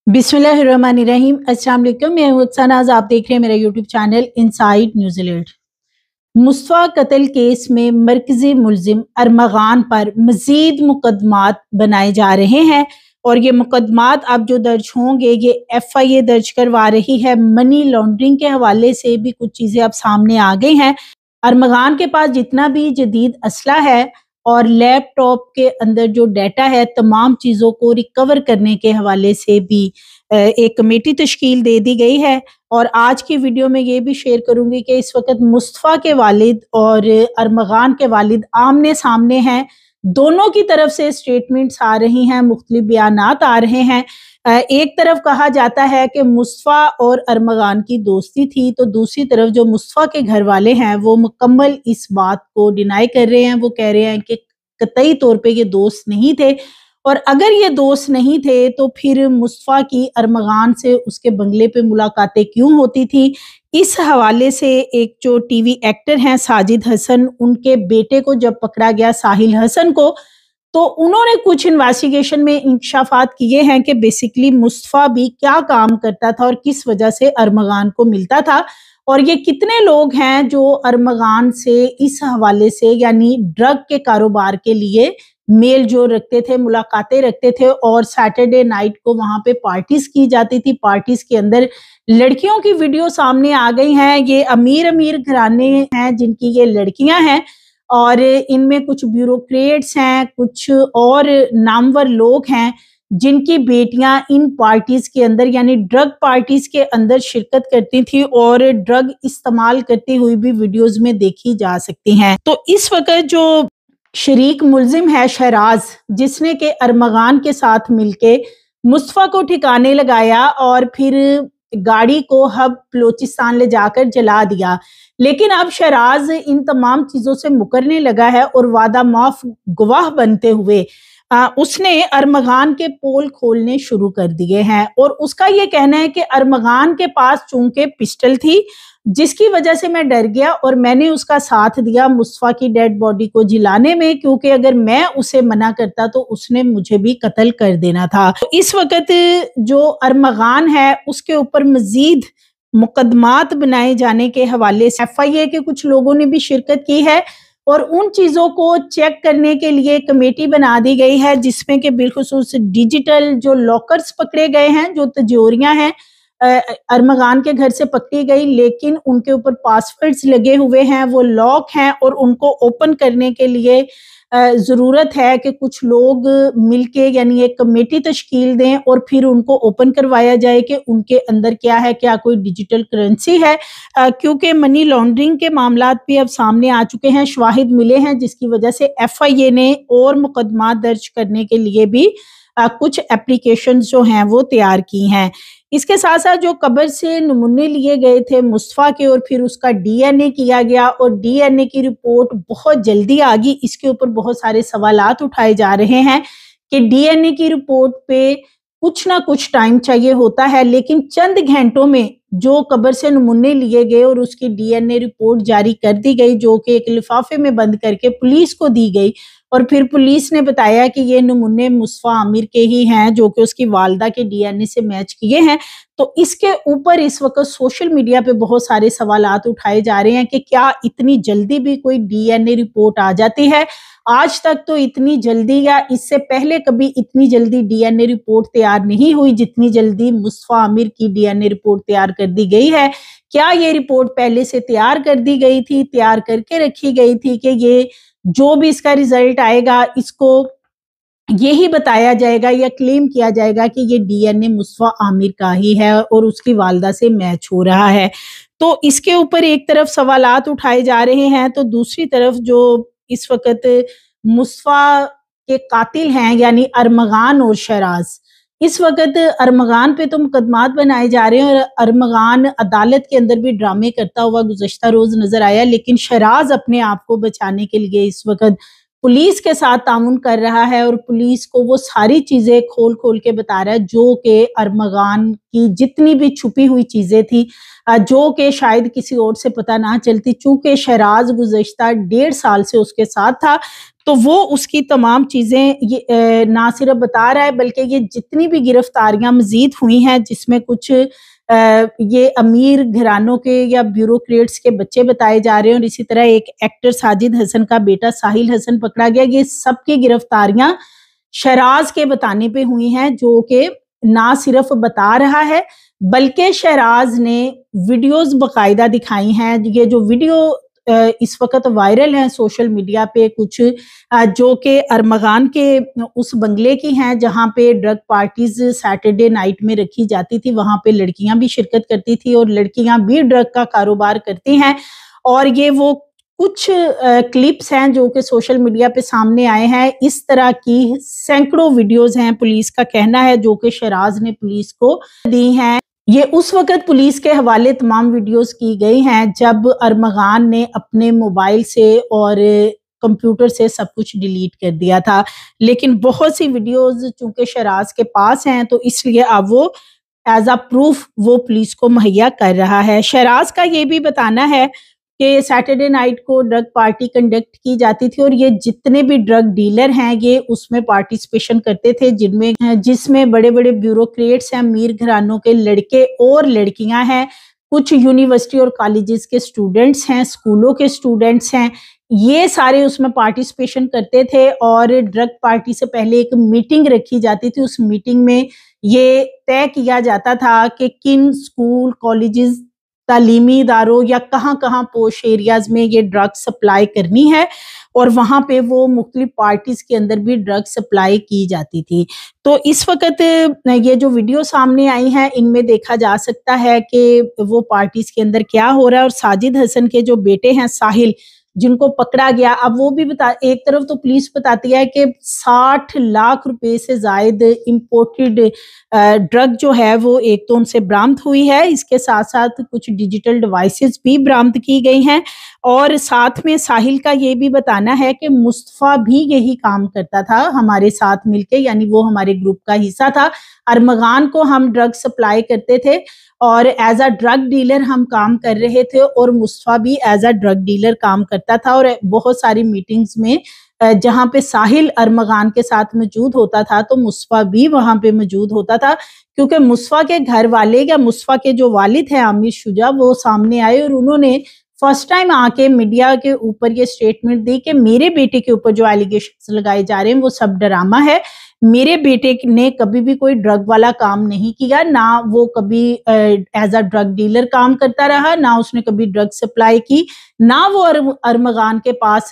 बिस्मिल्लाहिर्रहमानिर्रहीम। अस्सलाम वालेकुम, मैं हूं अक्सानाज़। आप देख रहे हैं मेरा YouTube channel inside New Zealand. Mustafa कत्ल केस में मरकजी मुलजिम अरमगान पर मजीद मुकदमात बनाए जा रहे हैं और ये मुकदमात अब जो दर्ज होंगे ये FIA दर्ज करवा रही है। मनी लॉन्ड्रिंग के हवाले से भी कुछ चीज़ें अब सामने आ गई हैं। अरमगान के पास जितना भी जदीद असला है और लैपटॉप के अंदर जो डाटा है, तमाम चीज़ों को रिकवर करने के हवाले से भी एक कमेटी तश्कील दे दी गई है। और आज की वीडियो में ये भी शेयर करूंगी कि इस वक्त मुस्तफ़ा के वालिद और अरमगान के वालिद आमने सामने हैं। दोनों की तरफ से स्टेटमेंट्स आ रही हैं, मुख्तलिफ बयानात आ रहे हैं। एक तरफ कहा जाता है कि मुस्तफ़ा और अरमगान की दोस्ती थी, तो दूसरी तरफ जो मुस्तफ़ा के घर वाले हैं वो मुकम्मल इस बात को डिनाई कर रहे हैं। वो कह रहे हैं कि कतई तौर पे ये दोस्त नहीं थे, और अगर ये दोस्त नहीं थे तो फिर मुस्तफ़ा की अरमगान से उसके बंगले पे मुलाकातें क्यों होती थी। इस हवाले से एक जो टीवी एक्टर हैं साजिद हसन, उनके बेटे को जब पकड़ा गया साहिल हसन को, तो उन्होंने कुछ इन्वेस्टिगेशन में इंकशाफात किए हैं कि बेसिकली मुस्तफ़ा भी क्या काम करता था और किस वजह से अरमगान को मिलता था, और ये कितने लोग हैं जो अरमगान से इस हवाले से यानी ड्रग के कारोबार के लिए मेल जो रखते थे, मुलाकातें रखते थे, और सैटरडे नाइट को वहां पे पार्टीज की जाती थी। पार्टीज के अंदर लड़कियों की वीडियो सामने आ गई हैं। ये अमीर अमीर घराने हैं जिनकी ये लड़कियां हैं, और इनमें कुछ ब्यूरोक्रेट्स हैं, कुछ और नामवर लोग हैं जिनकी बेटियां इन पार्टीज के अंदर यानी ड्रग पार्टीज के अंदर शिरकत करती थी और ड्रग इस्तेमाल करती हुई भी वीडियोस में देखी जा सकती हैं। तो इस वक्त जो शरीक मुलजिम है शहराज, जिसने के अरमगान के साथ मिलके मुस्तफ़ा को ठिकाने लगाया और फिर गाड़ी को हब बलोचिस्तान ले जाकर जला दिया, लेकिन अब शहराज इन तमाम चीजों से मुकरने लगा है और वादा माफ गवाह बनते हुए उसने अरमगान के पोल खोलने शुरू कर दिए हैं। और उसका ये कहना है कि अरमगान के पास चूंकि पिस्टल थी, जिसकी वजह से मैं डर गया और मैंने उसका साथ दिया मुस्तफ़ा की डेड बॉडी को जिलाने में, क्योंकि अगर मैं उसे मना करता तो उसने मुझे भी कत्ल कर देना था। तो इस वक्त जो अरमगान है उसके ऊपर मजीद मुकदमात बनाए जाने के हवाले से FIA के कुछ लोगों ने भी शिरकत की है, और उन चीज़ों को चेक करने के लिए कमेटी बना दी गई है, जिसमें कि बिलखुसूस डिजिटल जो लॉकर्स पकड़े गए हैं, जो तिजोरियां हैं अरमगान के घर से पकड़ी गई, लेकिन उनके ऊपर पासवर्ड्स लगे हुए हैं, वो लॉक हैं, और उनको ओपन करने के लिए ज़रूरत है कि कुछ लोग मिलके यानी एक कमेटी तश्कील दें और फिर उनको ओपन करवाया जाए कि उनके अंदर क्या है, क्या कोई डिजिटल करेंसी है, क्योंकि मनी लॉन्ड्रिंग के मामलात भी अब सामने आ चुके हैं, शवाहिद मिले हैं, जिसकी वजह से FIA ने और मुकदमा दर्ज करने के लिए भी कुछ एप्लीकेशंस जो हैं वो तैयार की हैं। इसके साथ साथ जो कब्र से नमूने लिए गए थे मुस्तफ़ा के और फिर उसका DNA किया गया, और DNA की रिपोर्ट बहुत जल्दी आ गई। इसके ऊपर बहुत सारे सवालात उठाए जा रहे हैं कि DNA की रिपोर्ट पे कुछ ना कुछ टाइम चाहिए होता है, लेकिन चंद घंटों में जो कब्र से नमूने लिए गए और उसकी DNA रिपोर्ट जारी कर दी गई, जो कि एक लिफाफे में बंद करके पुलिस को दी गई, और फिर पुलिस ने बताया कि ये नमूने मुस्तफ़ा आमिर के ही हैं जो कि उसकी वालदा के DNA से मैच किए हैं। तो इसके ऊपर इस वक्त सोशल मीडिया पे बहुत सारे सवालात उठाए जा रहे हैं कि क्या इतनी जल्दी भी कोई DNA रिपोर्ट आ जाती है। आज तक तो इतनी जल्दी या इससे पहले कभी इतनी जल्दी DNA रिपोर्ट तैयार नहीं हुई जितनी जल्दी मुस्तफ़ा आमिर की DNA रिपोर्ट तैयार कर दी गई है। क्या ये रिपोर्ट पहले से तैयार कर दी गई थी, तैयार करके रखी गई थी कि ये जो भी इसका रिजल्ट आएगा इसको यही बताया जाएगा या क्लेम किया जाएगा कि ये DNA मुस्तफ़ा आमिर का ही है और उसकी वालदा से मैच हो रहा है। तो इसके ऊपर एक तरफ सवालात उठाए जा रहे हैं, तो दूसरी तरफ जो इस वक्त मुस्तफ़ा के कातिल हैं यानी अरमगान और शहराज, इस वक्त अरमगान पे तो मुकदमात बनाए जा रहे हैं और अरमगान अदालत के अंदर भी ड्रामे करता हुआ गुज़श्ता रोज नजर आया, लेकिन शहराज अपने आप को बचाने के लिए इस वक्त पुलिस के साथ ताउन कर रहा है और पुलिस को वो सारी चीजें खोल खोल के बता रहा है जो कि अरमगान की जितनी भी छुपी हुई चीजें थी, जो कि शायद किसी और से पता ना चलती, चूंकि शहराज गुज़श्ता 1.5 साल से उसके साथ था, तो वो उसकी तमाम चीजें ये ना सिर्फ बता रहा है बल्कि ये जितनी भी गिरफ्तारियां मजीद हुई हैं जिसमें कुछ ये अमीर घरानों के या ब्यूरोक्रेट्स के बच्चे बताए जा रहे हैं और इसी तरह एक एक्टर साजिद हसन का बेटा साहिल हसन पकड़ा गया, ये सबकी गिरफ्तारियां शहराज के बताने पे हुई हैं, जो कि ना सिर्फ बता रहा है बल्कि शहराज ने वीडियोस बकायदा दिखाई हैं। ये जो वीडियो इस वक्त वायरल हैं सोशल मीडिया पे, कुछ जो कि अरमगान के उस बंगले की हैं जहां पे ड्रग पार्टीज सैटरडे नाइट में रखी जाती थी, वहां पे लड़कियां भी शिरकत करती थी और लड़कियां भी ड्रग का कारोबार करती हैं। और ये वो कुछ क्लिप्स हैं जो कि सोशल मीडिया पे सामने आए हैं। इस तरह की सैकड़ों वीडियोस हैं, पुलिस का कहना है, जो कि शहराज ने पुलिस को दी हैं। ये उस वक्त पुलिस के हवाले तमाम वीडियोस की गई हैं जब अरमगान ने अपने मोबाइल से और कंप्यूटर से सब कुछ डिलीट कर दिया था, लेकिन बहुत सी वीडियोस चूंकि शहराज के पास हैं तो इसलिए अब वो एज अ प्रूफ वो पुलिस को मुहैया कर रहा है। शहराज का ये भी बताना है कि सैटरडे नाइट को ड्रग पार्टी कंडक्ट की जाती थी और ये जितने भी ड्रग डीलर हैं ये उसमें पार्टिसिपेशन करते थे, जिसमें बड़े बड़े ब्यूरोक्रेट्स हैं, अमीर घरानों के लड़के और लड़कियां हैं, कुछ यूनिवर्सिटी और कॉलेजेस के स्टूडेंट्स हैं, स्कूलों के स्टूडेंट्स हैं, ये सारे उसमें पार्टिसिपेशन करते थे। और ड्रग पार्टी से पहले एक मीटिंग रखी जाती थी, उस मीटिंग में ये तय किया जाता था कि किन स्कूल कॉलेजेस तालीमी इदारों या कहाँ कहाँ पोश एरियाज में ये ड्रग सप्लाई करनी है और वहाँ पे वो मुख्तलिफ पार्टीज के अंदर भी ड्रग सप्लाई की जाती थी। तो इस वक्त ये जो वीडियो सामने आई हैं इनमें देखा जा सकता है कि वो पार्टीज के अंदर क्या हो रहा है। और साजिद हसन के जो बेटे हैं साहिल, जिनको पकड़ा गया, अब वो भी एक तरफ तो पुलिस बताती है कि 60 लाख रुपए से जायद इंपोर्टेड ड्रग जो है वो एक तो उनसे बरामद हुई है, इसके साथ साथ कुछ डिजिटल डिवाइसेस भी बरामद की गई हैं। और साथ में साहिल का ये भी बताना है कि मुस्तफा भी यही काम करता था हमारे साथ मिलके, यानी वो हमारे ग्रुप का हिस्सा था। अरमगान को हम ड्रग सप्लाई करते थे और एज अ ड्रग डीलर हम काम कर रहे थे और मुस्तफा भी एज अ ड्रग डीलर काम करता था। और बहुत सारी मीटिंग्स में जहाँ पे साहिल अरमगान के साथ मौजूद होता था तो मुस्तफा भी वहां पे मौजूद होता था, क्योंकि मुस्तफा के घर वाले या मुस्तफा के जो वालिद हैं आमिर शुजा, वो सामने आए और उन्होंने फर्स्ट टाइम आके मीडिया के ऊपर ये स्टेटमेंट दी कि मेरे बेटे के ऊपर जो एलिगेशंस लगाए जा रहे हैं वो सब ड्रामा है, मेरे बेटे ने कभी भी कोई ड्रग वाला काम नहीं किया, ना वो कभी एज अ ड्रग डीलर काम करता रहा, ना उसने कभी ड्रग सप्लाई की, ना वो अरमगान के पास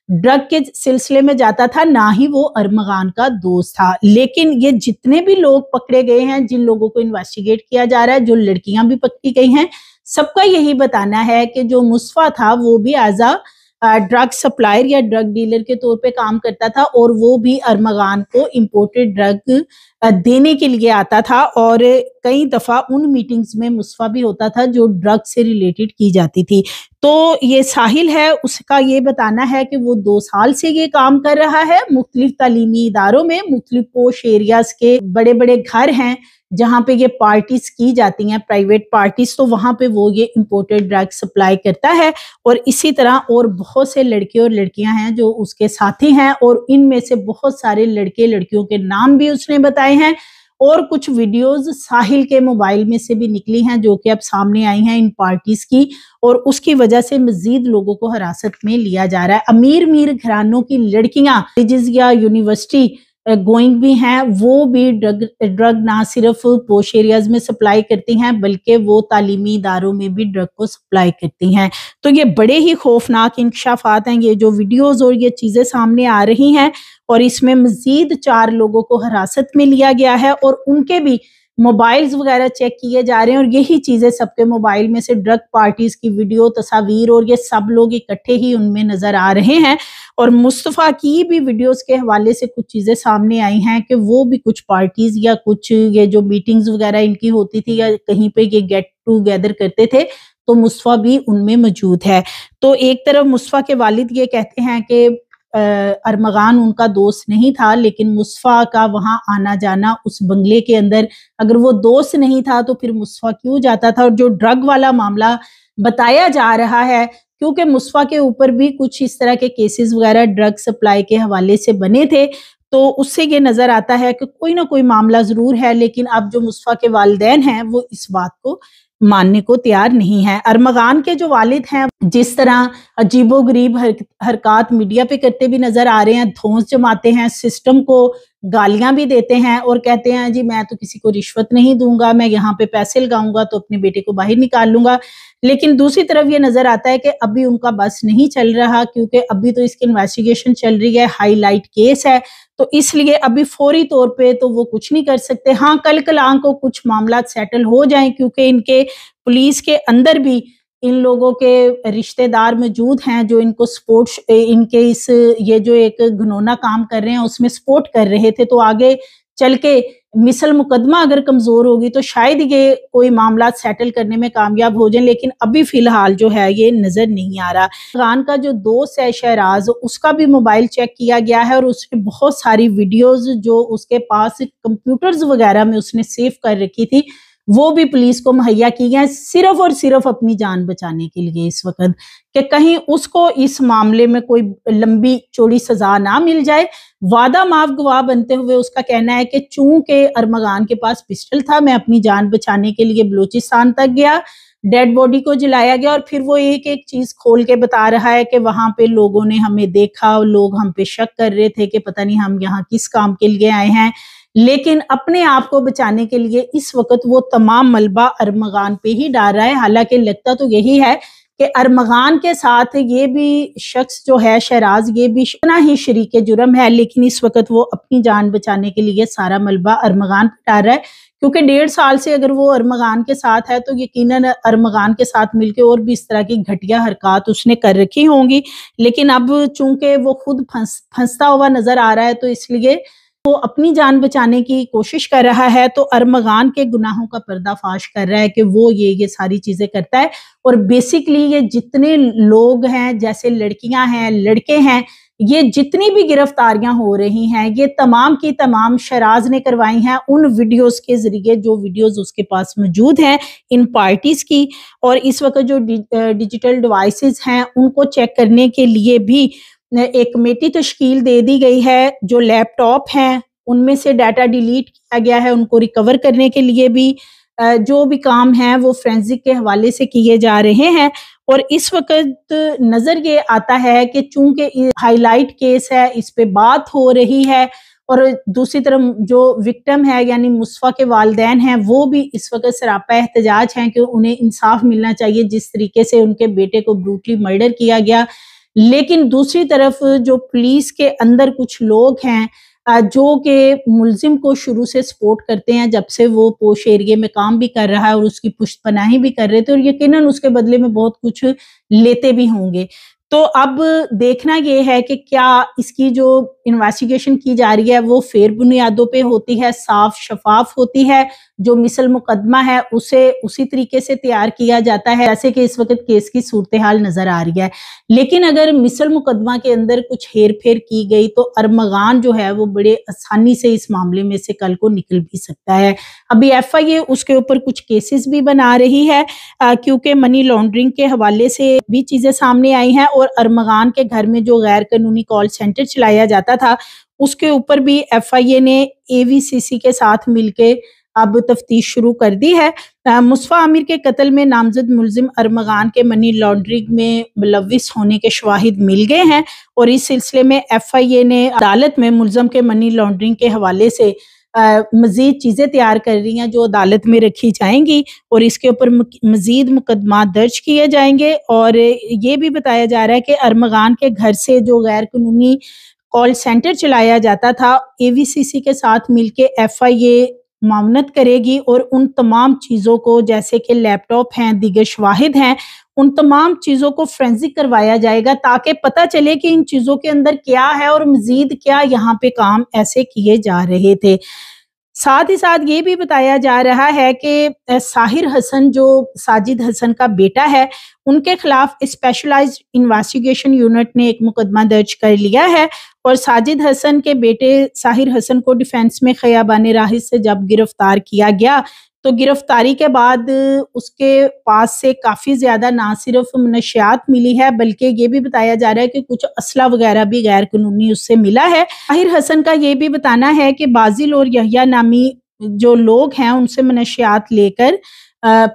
ड्रग के सिलसिले में जाता था, ना ही वो अरमगान का दोस्त था। लेकिन ये जितने भी लोग पकड़े गए हैं, जिन लोगों को इन्वेस्टिगेट किया जा रहा है, जो लड़कियां भी पकड़ी गई हैं, सबका यही बताना है कि जो मुस्तफा था वो भी एज अ ड्रग सप्लायर या ड्रग डीलर के तौर पे काम करता था और वो भी अरमगान को इंपोर्टेड ड्रग देने के लिए आता था। और कई दफा उन मीटिंग्स में मुस्तफा भी होता था जो ड्रग से रिलेटेड की जाती थी। तो ये साहिल है, उसका ये बताना है कि वो 2 साल से ये काम कर रहा है मुख्तलिफ तालीमी इदारों में, मुख्तलिफ पोश एरियाज के बड़े बड़े घर हैं जहाँ पे ये पार्टीज की जाती हैं, प्राइवेट पार्टीज, तो वहां पे वो ये इंपोर्टेड ड्रग सप्लाई करता है। और इसी तरह और बहुत से लड़के और लड़कियां हैं जो उसके साथी हैं और इनमें से बहुत सारे लड़के लड़कियों के नाम भी उसने बताए हैं। और कुछ वीडियोस साहिल के मोबाइल में से भी निकली हैं जो कि अब सामने आई हैं इन पार्टीज की, और उसकी वजह से मजीद लोगों को हिरासत में लिया जा रहा है। अमीर मीर घरानों की लड़कियां कॉलेजेस या यूनिवर्सिटी गोइंग भी हैं, वो भी ड्रग ना सिर्फ पोश एरियाज में सप्लाई करती हैं बल्कि वो तालीमी इदारों में भी ड्रग को सप्लाई करती हैं। तो ये बड़े ही खौफनाक इंकशाफात हैं, ये जो वीडियोस और ये चीजें सामने आ रही हैं। और इसमें मजीद 4 लोगों को हिरासत में लिया गया है और उनके भी मोबाइल्स वगैरह चेक किए जा रहे हैं और यही चीजें सबके मोबाइल में से ड्रग पार्टीज की वीडियो, तस्वीर और ये सब लोग इकट्ठे ही उनमें नजर आ रहे हैं। और मुस्तफा की भी वीडियोस के हवाले से कुछ चीजें सामने आई हैं कि वो भी कुछ पार्टीज या कुछ ये जो मीटिंग्स वगैरह इनकी होती थी या कहीं पे ये गेट टूगेदर करते थे तो मुस्तफा भी उनमें मौजूद है। तो एक तरफ मुस्तफा के वालिद ये कहते हैं कि ارمغان ان کا دوست نہیں تھا، لیکن مصطفیٰ کا وہاں آنا جانا اس بنگلے کے اندر، اگر وہ دوست نہیں تھا تو پھر مصطفیٰ کیوں جاتا تھا؟ اور جو ڈرگ والا معاملہ بتایا جا رہا ہے، کیونکہ مصطفیٰ کے اوپر بھی کچھ اس طرح کے کیسز وغیرہ ڈرگ سپلائی کے حوالے سے بنے تھے، تو اس سے یہ نظر آتا ہے کہ کوئی نہ کوئی معاملہ ضرور ہے، لیکن اب جو مصطفیٰ کے والدین ہیں وہ اس بات کو ماننے کو تیار نہیں ہے۔ ارمغان کے جو والد ہیں جس طرح عجیب و غریب حرکات میڈیا پہ کرتے بھی نظر آ رہے ہیں، دھونس جماتے ہیں، سسٹم کو گالیاں بھی دیتے ہیں اور کہتے ہیں جی میں تو کسی کو رشوت نہیں دوں گا، میں یہاں پہ پیسے لگاؤں گا تو اپنے بیٹے کو باہر نکال لوں گا، لیکن دوسری طرف یہ نظر آتا ہے کہ ابھی ان کا بس نہیں چل رہا، کیونکہ ابھی تو اس کی انویسٹیگیشن چل رہی ہے، ہائی لائٹ کیس ہے، تو اس لیے ابھی فوری طور پہ تو وہ کچھ نہیں کر سکتے۔ ہاں کل کلام کو کچھ معاملات سیٹل ہو جائیں، کیونکہ ان کے پولیس کے اندر بھی ان لوگوں کے رشتہ دار موجود ہیں جو ان کو سپورٹ، ان کے اس یہ جو ایک گھنونا کام کر رہے ہیں اس میں سپورٹ کر رہے تھے، تو آگے چل کے مثل مقدمہ اگر کمزور ہوگی تو شاید یہ کوئی معاملات سیٹل کرنے میں کامیاب ہو جائیں، لیکن ابھی فی الحال جو ہے یہ نظر نہیں آ رہا۔ ارمغان کا جو دوست ہے شہراز، اس کا بھی موبائل چیک کیا گیا ہے اور اس میں بہت ساری ویڈیوز جو اس کے پاس کمپیوٹرز وغیرہ میں اس نے سیو کر رکھی تھی وہ بھی پولیس کو مہیا کی گئے، صرف اور صرف اپنی جان بچانے کے لیے اس وقت، کہ کہیں اس کو اس معاملے میں کوئی لمبی چوڑی سزا نہ مل جائے۔ وعدہ معاف گواہ بنتے ہوئے اس کا کہنا ہے کہ چونکہ ارمغان کے پاس پسٹل تھا، میں اپنی جان بچانے کے لیے بلوچستان تک گیا، ڈیڈ باڈی کو جلایا گیا، اور پھر وہ ایک ایک چیز کھول کے بتا رہا ہے کہ وہاں پہ لوگوں نے ہمیں دیکھا، لوگ ہم پہ شک کر رہے تھے کہ پتہ نہیں ہم یہاں کس کام کے لیے آئے ہیں، لیکن اپنے آپ کو بچانے کے لیے اس وقت وہ تمام ملبہ ارمغان پہ ہی ڈال رہا ہے۔ حالانکہ لگتا تو یہی ہے کہ ارمغان کے ساتھ یہ بھی شخص جو ہے شہراز، یہ بھی اتنا ہی شریک جرم ہے، لیکن اس وقت وہ اپنی جان بچانے کے لیے سارا ملبہ ارمغان پہ ڈال رہا ہے، کیونکہ 1.5 سال سے اگر وہ ارمغان کے ساتھ ہے تو یقیناً ارمغان کے ساتھ مل کے اور بھی اس طرح کی گھٹیا حرکات اس نے کر رکھی ہوں گی، لیکن اب چونکہ وہ خود پھنستا ہوا نظر آ رہا ہے تو اس لیے وہ اپنی جان بچانے کی کوشش کر رہا ہے، تو ارمغان کے گناہوں کا پردہ فاش کر رہا ہے کہ وہ یہ ساری چیزیں کرتا ہے، اور بیسیکلی یہ جتنے لوگ ہیں، جیسے لڑکیاں ہیں، لڑکے ہیں، یہ جتنی بھی گرفتاریاں ہو رہی ہیں یہ تمام کی تمام شہراز نے کروائی ہیں ان ویڈیوز کے ذریعے، جو ویڈیوز اس کے پاس موجود ہیں ان پارٹیز کی، اور اس وقت جو ڈیجیٹل ڈیوائسز ہیں ان کو چیک کرنے کے لیے بھی ایک کمیٹی تشکیل دے دی گئی ہے، جو لیپ ٹاپ ہیں ان میں سے ڈیٹا ڈیلیٹ کیا گیا ہے، ان کو ریکور کرنے کے لیے بھی جو بھی کام ہیں وہ فورینزک کے حوالے سے کیے جا رہے ہیں، اور اس وقت نظر یہ آتا ہے کہ چونکہ ہائی لائٹ کیس ہے، اس پہ بات ہو رہی ہے، اور دوسری طرف جو وکٹم ہے یعنی مصطفیٰ کے والدین ہیں وہ بھی اس وقت سراپا احتجاج ہیں کہ انہیں انصاف ملنا چاہیے جس طریقے سے ان کے بیٹے کو بروٹلی مرڈر کیا گیا، لیکن دوسری طرف جو پولیس کے اندر کچھ لوگ ہیں جو کہ ملزم کو شروع سے سپورٹ کرتے ہیں جب سے وہ پوش ایریے میں کام بھی کر رہا ہے اور اس کی پشت پناہی بھی کر رہے تھے، اور یقیناً اس کے بدلے میں بہت کچھ لیتے بھی ہوں گے، تو اب دیکھنا یہ ہے کہ کیا اس کی جو انویسٹیگیشن کی جا رہی ہے وہ فیر بنیادوں پہ ہوتی ہے، صاف شفاف ہوتی ہے، جو مثل مقدمہ ہے اسے اسی طریقے سے تیار کیا جاتا ہے جیسے کہ اس وقت کیس کی صورتحال نظر آ رہی ہے، لیکن اگر مثل مقدمہ کے اندر کچھ ہیر پھیر کی گئی تو ارمغان جو ہے وہ بڑے آسانی سے اس معاملے میں سے کل کو نکل بھی سکتا ہے۔ ابھی ایف آئی اے اس کے اوپر کچھ کیسز بھی بنا رہی ہے کیونکہ منی لانڈرنگ کے حوالے سے بھی چیزیں سامنے آئی ہیں، اور ارمغان کے گھر میں جو غیر قانونی کال سینٹر چلایا جاتا تھا اس کے اوپر بھی ایف آئی اے نے اے وی سی سی کے ساتھ مل کے اب تفتیش شروع کر دی ہے۔ مصطفیٰ عامر کے قتل میں نامزد ملزم ارمغان کے منی لانڈرنگ میں ملوث ہونے کے شواہد مل گئے ہیں، اور اس سلسلے میں ایف آئی اے نے عدالت میں ملزم کے منی لانڈرنگ کے حوالے سے مزید چیزیں تیار کر رہی ہیں جو عدالت میں رکھی جائیں گی، اور اس کے اوپر مزید مقدمات درج کیے جائیں گے، اور یہ بھی بتایا جا رہا ہے کہ ارمغان کے گھر سے جو غیر قانونی کال سینٹر چلایا جاتا تھا اے وی سی سی کے ساتھ مل کے ایف آئی اے معاونت کرے گی، اور ان تمام چیزوں کو جیسے کہ لیپ ٹاپ ہیں، دیگر شواہد ہیں، ان تمام چیزوں کو فورینزک کروایا جائے گا تاکہ پتہ چلے کہ ان چیزوں کے اندر کیا ہے اور مزید کیا یہاں پہ کام ایسے کیے جا رہے تھے۔ ساتھ ہی ساتھ یہ بھی بتایا جا رہا ہے کہ ساحر حسن جو ساجد حسن کا بیٹا ہے ان کے خلاف اسپیشلائزڈ انویسٹیگیشن یونٹ نے ایک مقدمہ درج کر لیا ہے، اور ساجد حسن کے بیٹے ساحر حسن کو ڈیفینس میں خیابان راہز سے جب گرفتار کیا گیا تو گرفتاری کے بعد اس کے پاس سے کافی زیادہ نہ صرف منشیات ملی ہے بلکہ یہ بھی بتایا جا رہا ہے کہ کچھ اسلحہ وغیرہ بھی غیر قانونی اس سے ملا ہے۔ ساحر حسن کا یہ بھی بتانا ہے کہ بازل اور یحییٰ نامی جو لوگ ہیں ان سے منشیات لے کر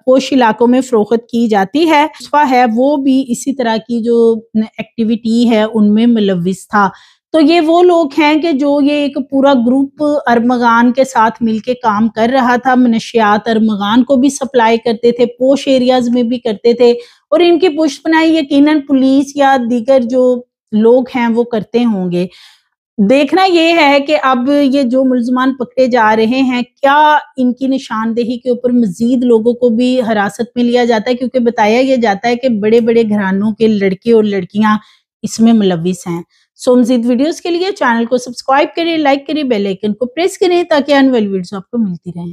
پوش علاقوں میں فروخت کی جاتی ہے۔ مصطفیٰ ہے وہ بھی اسی طرح کی جو ایکٹیویٹی ہے ان میں ملوث تھا۔ تو یہ وہ لوگ ہیں کہ جو یہ ایک پورا گروپ ارمغان کے ساتھ مل کے کام کر رہا تھا، منشیات ارمغان کو بھی سپلائی کرتے تھے، پوش ایریاز میں بھی کرتے تھے، اور ان کی پشت پناہی یقیناً پولیس یا دیگر جو لوگ ہیں وہ کرتے ہوں گے۔ دیکھنا یہ ہے کہ اب یہ جو ملزمان پکڑے جا رہے ہیں کیا ان کی نشاندہی کے اوپر مزید لوگوں کو بھی حراست میں لیا جاتا ہے، کیونکہ بتایا یہ جاتا ہے کہ بڑے بڑے گھرانوں کے لڑکے اور لڑکیاں اس میں ملوث ہیں۔ سو مزید ویڈیوز کے لیے چینل کو سبسکرائب کریں، لائک کریں، بیل آئیکن کو پریس کریں تاکہ آنے والی ویڈیوز آپ کو ملتی رہیں۔